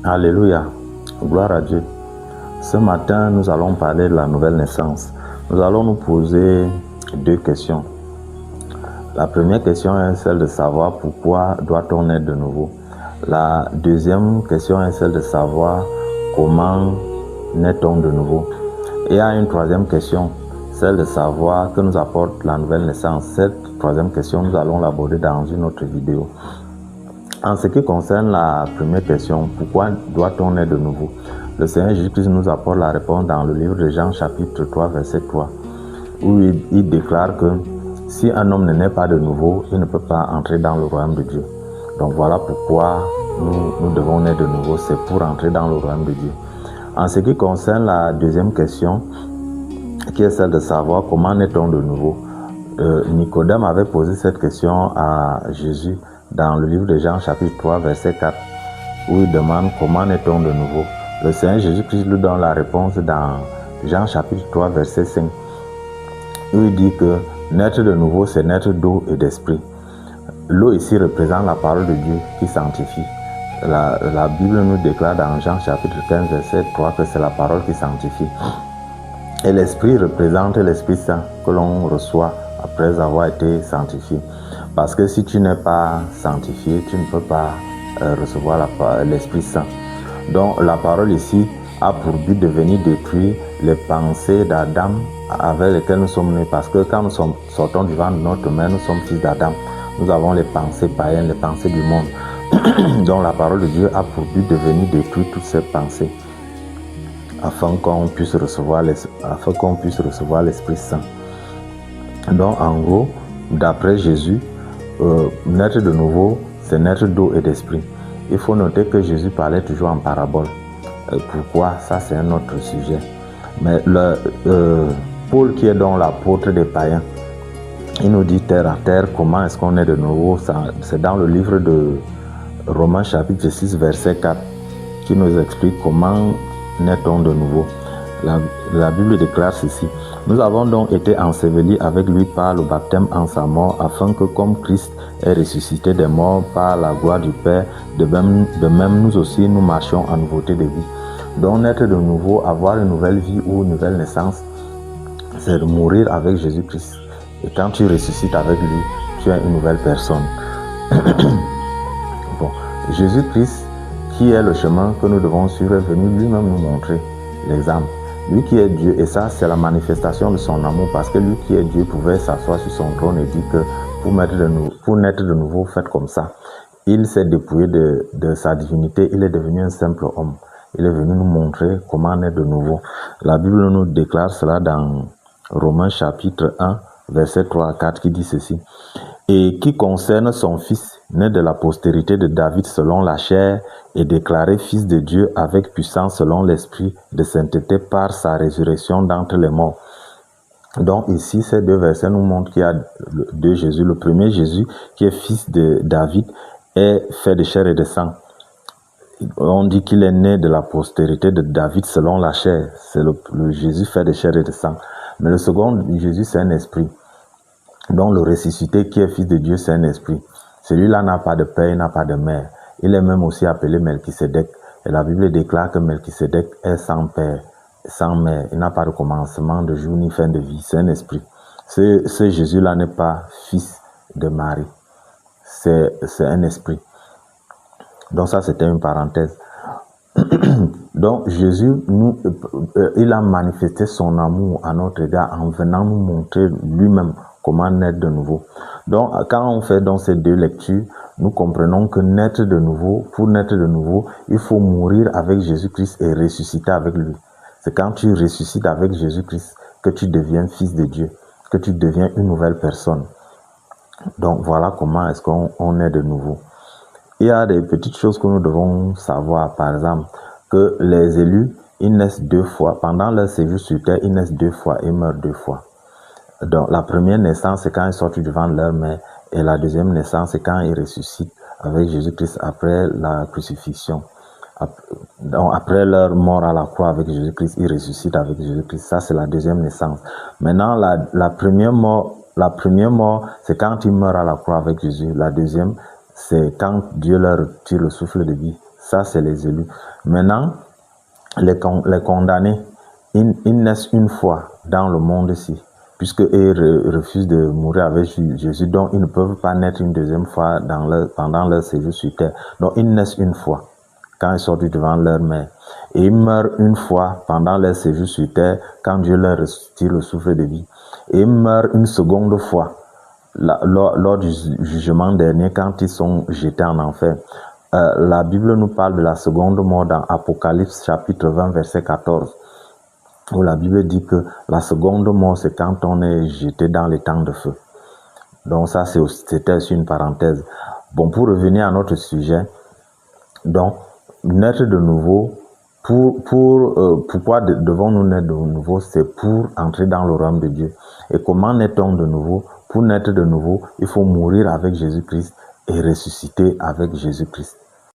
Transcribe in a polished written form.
Alléluia, gloire à Dieu. Ce matin, nous allons parler de la nouvelle naissance. Nous allons nous poser deux questions. La première question est celle de savoir pourquoi doit-on naître de nouveau. La deuxième question est celle de savoir comment naît-on de nouveau. Et il y a une troisième question, celle de savoir que nous apporte la nouvelle naissance. Cette troisième question, nous allons l'aborder dans une autre vidéo. En ce qui concerne la première question, pourquoi doit-on naître de nouveau? Le Seigneur Jésus-Christ nous apporte la réponse dans le livre de Jean chapitre 3 verset 3 où il déclare que si un homme ne naît pas de nouveau, il ne peut pas entrer dans le royaume de Dieu. Donc voilà pourquoi nous devons naître de nouveau, c'est pour entrer dans le royaume de Dieu. En ce qui concerne la deuxième question, qui est celle de savoir comment naît-on de nouveau, Nicodème avait posé cette question à Jésus dans le livre de Jean chapitre 3 verset 4 où il demande comment naît-on de nouveau. Le Seigneur Jésus-Christ lui donne la réponse dans Jean chapitre 3 verset 5 où il dit que naître de nouveau c'est naître d'eau et d'esprit. L'eau ici représente la parole de Dieu qui sanctifie. La Bible nous déclare dans Jean chapitre 15 verset 3 que c'est la parole qui sanctifie. Et l'esprit représente l'Esprit Saint que l'on reçoit après avoir été sanctifié. Parce que si tu n'es pas sanctifié, tu ne peux pas recevoir l'Esprit Saint. Donc la parole ici a pour but de venir détruire les pensées d'Adam avec lesquelles nous sommes nés. Parce que quand nous sortons du ventre de notre mère, nous sommes fils d'Adam. Nous avons les pensées païennes, les pensées du monde. Donc la parole de Dieu a pour but de venir détruire toutes ces pensées afin qu'on puisse recevoir l'Esprit Saint. Donc en gros, d'après Jésus, naître de nouveau, c'est naître d'eau et d'esprit. Il faut noter que Jésus parlait toujours en parabole. Pourquoi? Ça, c'est un autre sujet. Mais Paul, qui est donc l'apôtre des païens, il nous dit terre à terre comment est-ce qu'on est de nouveau. C'est dans le livre de Romains chapitre 6 verset 4 qui nous explique comment naît-on de nouveau. La Bible déclare ceci: nous avons donc été ensevelis avec lui par le baptême en sa mort, afin que comme Christ est ressuscité des morts par la gloire du Père, de même nous aussi nous marchions en nouveauté de vie. Donc naître de nouveau, avoir une nouvelle vie ou une nouvelle naissance, c'est de mourir avec Jésus-Christ. Et quand tu ressuscites avec lui, tu es une nouvelle personne. Bon, Jésus-Christ, qui est le chemin que nous devons suivre, est venu lui-même nous montrer l'exemple. Lui qui est Dieu, et ça c'est la manifestation de son amour, parce que lui qui est Dieu pouvait s'asseoir sur son trône et dire que pour naître de nouveau, faites comme ça. Il s'est dépouillé de sa divinité, il est devenu un simple homme. Il est venu nous montrer comment naître de nouveau. La Bible nous déclare cela dans Romains chapitre 1, verset 3 à 4, qui dit ceci: et qui concerne son fils, né de la postérité de David selon la chair, et déclaré fils de Dieu avec puissance selon l'esprit de sainteté par sa résurrection d'entre les morts. Donc ici, ces deux versets nous montrent qu'il y a deux Jésus. Le premier Jésus, qui est fils de David, est fait de chair et de sang. On dit qu'il est né de la postérité de David selon la chair. C'est le Jésus fait de chair et de sang. Mais le second Jésus, c'est un esprit. Donc le ressuscité qui est fils de Dieu, c'est un esprit. Celui-là n'a pas de père, il n'a pas de mère. Il est même aussi appelé Melchisédek. Et la Bible déclare que Melchisédek est sans père, sans mère. Il n'a pas de commencement de jour ni fin de vie. C'est un esprit. Ce Jésus-là n'est pas fils de Marie. C'est un esprit. Donc ça, c'était une parenthèse. Donc Jésus, il a manifesté son amour à notre égard en venant nous montrer lui-même comment naître de nouveau. Donc quand on fait donc ces deux lectures, nous comprenons que naître de nouveau, pour naître de nouveau, il faut mourir avec Jésus-Christ et ressusciter avec lui. C'est quand tu ressuscites avec Jésus-Christ que tu deviens fils de Dieu, que tu deviens une nouvelle personne. Donc voilà comment est-ce qu'on est de nouveau. Il y a des petites choses que nous devons savoir, par exemple, que les élus, ils naissent deux fois. Pendant leur séjour sur terre, ils naissent deux fois et meurent deux fois. Donc la première naissance, c'est quand ils sortent du ventre de leur mère, et la deuxième naissance, c'est quand ils ressuscitent avec Jésus-Christ après la crucifixion. Donc après leur mort à la croix avec Jésus-Christ, ils ressuscitent avec Jésus-Christ. Ça, c'est la deuxième naissance. Maintenant, la première mort, c'est quand ils meurent à la croix avec Jésus. La deuxième, c'est quand Dieu leur tire le souffle de vie. Ça, c'est les élus. Maintenant, les condamnés, ils naissent une fois dans le monde-ci, puisqu'ils refusent de mourir avec Jésus, donc ils ne peuvent pas naître une deuxième fois pendant leur séjour sur terre. Donc ils naissent une fois quand ils sortent devant leur mère. Et ils meurent une fois pendant leur séjour sur terre quand Dieu leur retire le souffle de vie. Et ils meurent une seconde fois lors du jugement dernier quand ils sont jetés en enfer. La Bible nous parle de la seconde mort dans Apocalypse chapitre 20 verset 14, où la Bible dit que la seconde mort c'est quand on est jeté dans les temps de feu. Donc ça c'était aussi une parenthèse. Bon, pour revenir à notre sujet, donc naître de nouveau, pourquoi devons-nous naître de nouveau? C'est pour entrer dans le royaume de Dieu. Et comment naît-on de nouveau? Pour naître de nouveau, il faut mourir avec Jésus-Christ et ressusciter avec Jésus-Christ.